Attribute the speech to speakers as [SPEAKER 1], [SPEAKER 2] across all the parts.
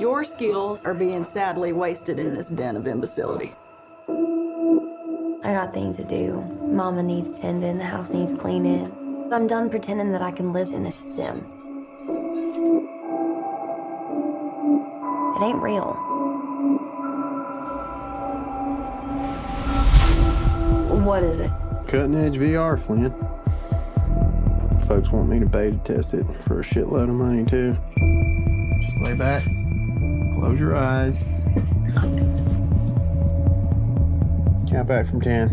[SPEAKER 1] Your skills are being sadly wasted in this den of imbecility.
[SPEAKER 2] I got things to do. Mama needs tending, the house needs cleaning. I'm done pretending that I can live in a sim. It ain't real. What is it?
[SPEAKER 3] Cutting edge VR, Flynn. Folks want me to beta test it for a shitload of money, too. Just lay back, close your eyes. Count back from 10.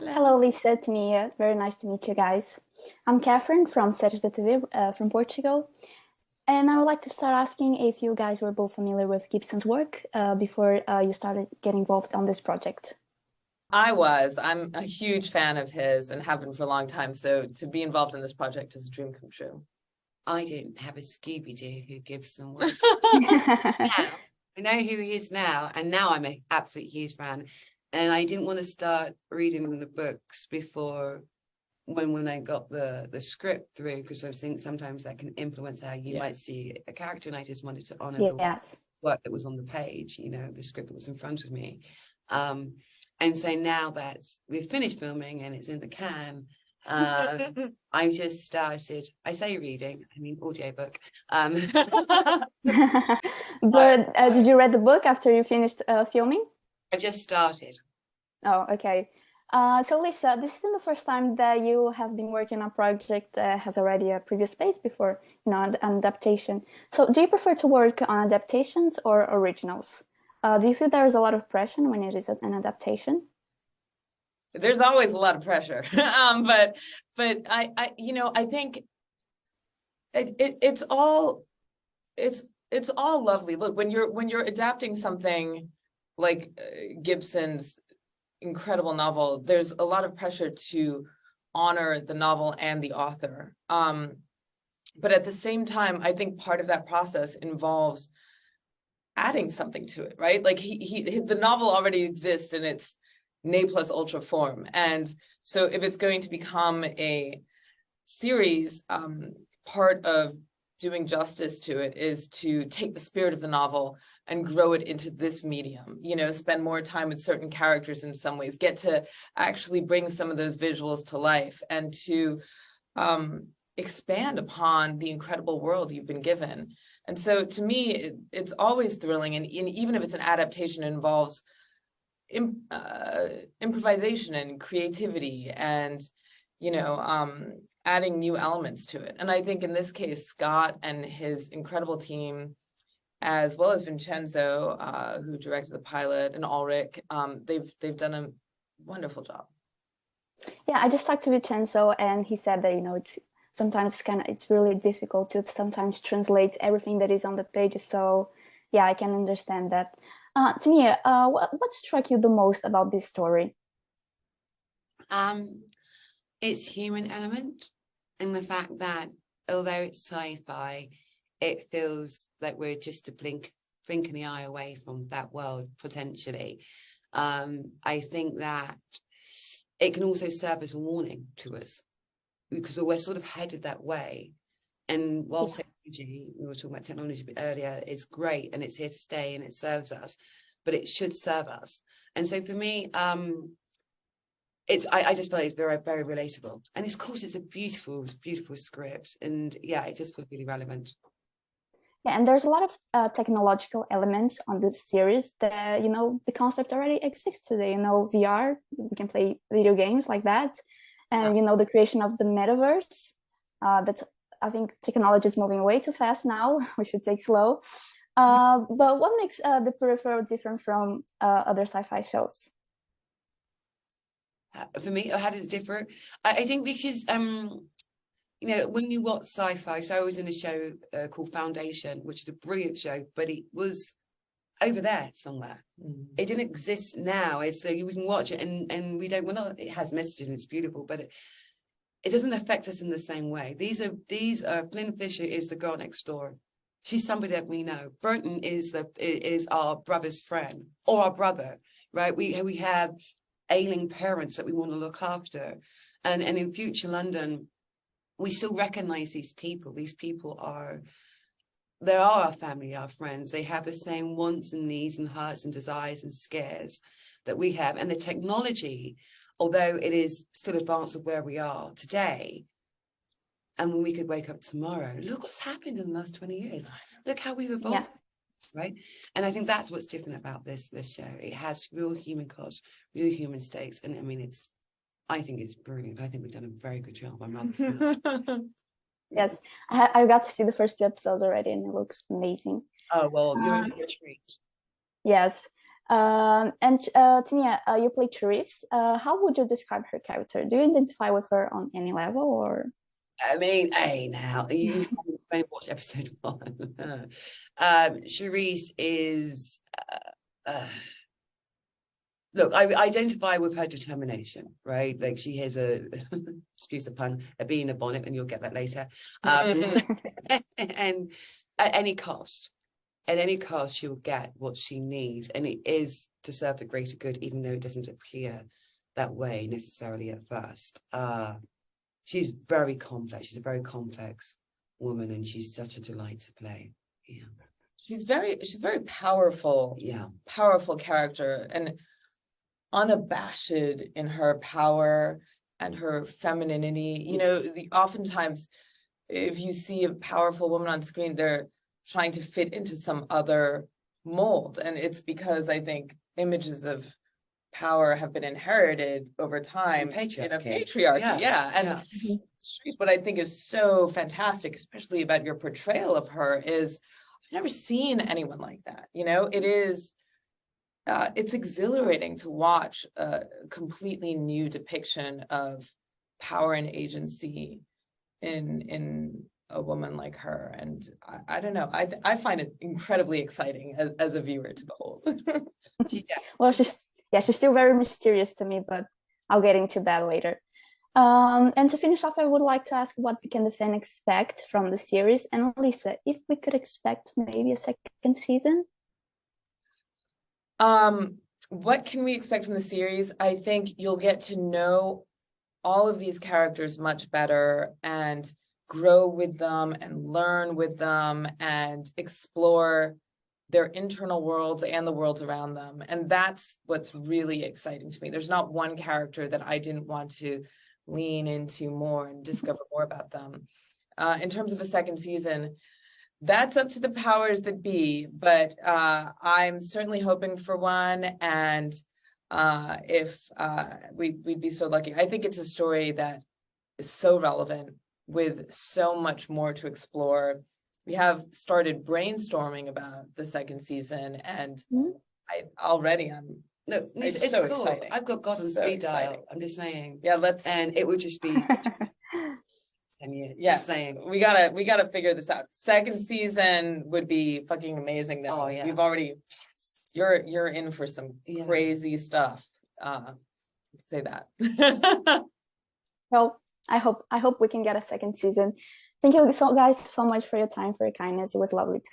[SPEAKER 4] Hello, Lisa, Tania. Very nice to meet you guys. I'm Catherine from Séries da TV from Portugal. And I would like to start asking if you guys were both familiar with Gibson's work before you started getting involved on this project.
[SPEAKER 5] I was. I'm a huge fan of his and have been for a long time. So to be involved in this project is a dream come true.
[SPEAKER 6] I didn't have a Scooby-Doo who Gibson was. Now, I know who he is now, and now I'm an absolute huge fan. And I didn't want to start reading the books before when I got the script through, because I think sometimes that can influence how you might see a character, and I just wanted to honor the work that was on the page, you know, the script that was in front of me. And so now that we've finished filming and it's in the can, I just started, I say reading, I mean audiobook.
[SPEAKER 4] But did you read the book after you finished filming?
[SPEAKER 6] I just started.
[SPEAKER 4] Oh, okay. So Lisa, this isn't the first time that you have been working on a project that has already a previous base before, you know, an adaptation. So do you prefer to work on adaptations or originals? Do you feel there is a lot of pressure when it is an adaptation?
[SPEAKER 5] There's always a lot of pressure, but I you know, I think it's all lovely. Look, when you're adapting something like Gibson's incredible novel, there's a lot of pressure to honor the novel and the author. But at the same time, I think part of that process involves adding something to it, right? Like the novel already exists in its ne plus ultra form. And so if it's going to become a series, part of doing justice to it is to take the spirit of the novel and grow it into this medium, you know, spend more time with certain characters in some ways, get to actually bring some of those visuals to life, and to expand upon the incredible world you've been given. And so to me, it's always thrilling. And even if it's an adaptation, it involves improvisation and creativity and, you know, adding new elements to it. And I think in this case, Scott and his incredible team, as well as Vincenzo, who directed the pilot, and Ulrich, they've done a wonderful job.
[SPEAKER 4] Yeah, I just talked to Vincenzo, and he said that, you know, it's really difficult to sometimes translate everything that is on the page. So yeah, I can understand that. Tania, what struck you the most about this story?
[SPEAKER 6] Its human element, and the fact that although it's sci-fi, it feels like we're just a blink in the eye away from that world, potentially. I think that it can also serve as a warning to us, because we're sort of headed that way. And while technology, we were talking about technology a bit earlier, it's great and it's here to stay and it serves us, but it should serve us. And so for me, I just feel it's very, very relatable. And of course, it's a beautiful, beautiful script. And yeah, it just feels really relevant.
[SPEAKER 4] Yeah, and there's a lot of technological elements on this series that, you know, the concept already exists today. You know, VR, we can play video games like that. And, you know, the creation of the metaverse, I think technology is moving way too fast now. We should take slow. But what makes the Peripheral different from other sci-fi shows?
[SPEAKER 6] For me, how does it differ? I think because, you know, when you watch sci-fi, so I was in a show called Foundation, which is a brilliant show, but it was over there somewhere. It didn't exist now. It's we can watch it and we don't, well, it has messages and it's beautiful, but it doesn't affect us in the same way. These are Flynne Fisher is the girl next door. She's somebody that we know. Burton is our brother's friend or our brother, right? We have ailing parents that we want to look after. And in future London, we still recognize these people. These people are our family, our friends. They have the same wants and needs and hearts and desires and scares that we have. And the technology, although it is still advanced of where we are today, and when we could wake up tomorrow, look what's happened in the last 20 years. Look how we've evolved.
[SPEAKER 4] Yeah.
[SPEAKER 6] Right. And I think that's what's different about this show. It has real human costs, real human stakes. And I mean, I think it's brilliant. I think we've done a very good job. I'm rather
[SPEAKER 4] Yes, I got to see the first 2 episodes already, and it looks amazing.
[SPEAKER 6] Oh, well, you're in for a treat.
[SPEAKER 4] Yes. And Tania, you play Therese. How would you describe her character? Do you identify with her on any level, or?
[SPEAKER 6] I mean, hey, now you only watched episode 1. Charisse is look, I identify with her determination, right? Like she has excuse the pun, a bee in a bonnet, and you'll get that later. And at any cost, she'll get what she needs, and it is to serve the greater good, even though it doesn't appear that way necessarily at first. She's very complex. She's a very complex woman, and she's such a delight to play. Yeah.
[SPEAKER 5] She's very powerful.
[SPEAKER 6] Yeah.
[SPEAKER 5] Powerful character, and unabashed in her power and her femininity. You know, oftentimes if you see a powerful woman on screen, they're trying to fit into some other mold. And it's because I think images of power have been inherited over time in a patriarchy. Yeah. And what I think is so fantastic, especially about your portrayal of her, is I've never seen anyone like that. You know, it's exhilarating to watch a completely new depiction of power and agency in a woman like her. And I don't know, I find it incredibly exciting as a viewer to behold.
[SPEAKER 4] Well, she's still very mysterious to me, but I'll get into that later. And to finish off, I would like to ask, what can the fan expect from the series? And Lisa, if we could expect maybe a second season?
[SPEAKER 5] What can we expect from the series? I think you'll get to know all of these characters much better and grow with them and learn with them and explore their internal worlds and the worlds around them. And that's what's really exciting to me. There's not one character that I didn't want to lean into more and discover more about them. In terms of a second season, that's up to the powers that be, but I'm certainly hoping for one. And if we'd be so lucky. I think it's a story that is so relevant, with so much more to explore. We have started brainstorming about the second season, and I'm
[SPEAKER 6] no, it's
[SPEAKER 5] so
[SPEAKER 6] cool.
[SPEAKER 5] exciting.
[SPEAKER 6] I've got God on
[SPEAKER 5] So
[SPEAKER 6] speed
[SPEAKER 5] exciting.
[SPEAKER 6] dial. I'm just saying.
[SPEAKER 5] Yeah,
[SPEAKER 6] and it would just be 10 years.
[SPEAKER 5] Yeah,
[SPEAKER 6] Just saying.
[SPEAKER 5] we gotta figure this out. Second season would be fucking amazing though.
[SPEAKER 6] Oh, yeah.
[SPEAKER 5] We've already, you're in for some crazy stuff. Say that.
[SPEAKER 4] Well, I hope we can get a second season. Thank you guys so much for your time, for your kindness. It was lovely to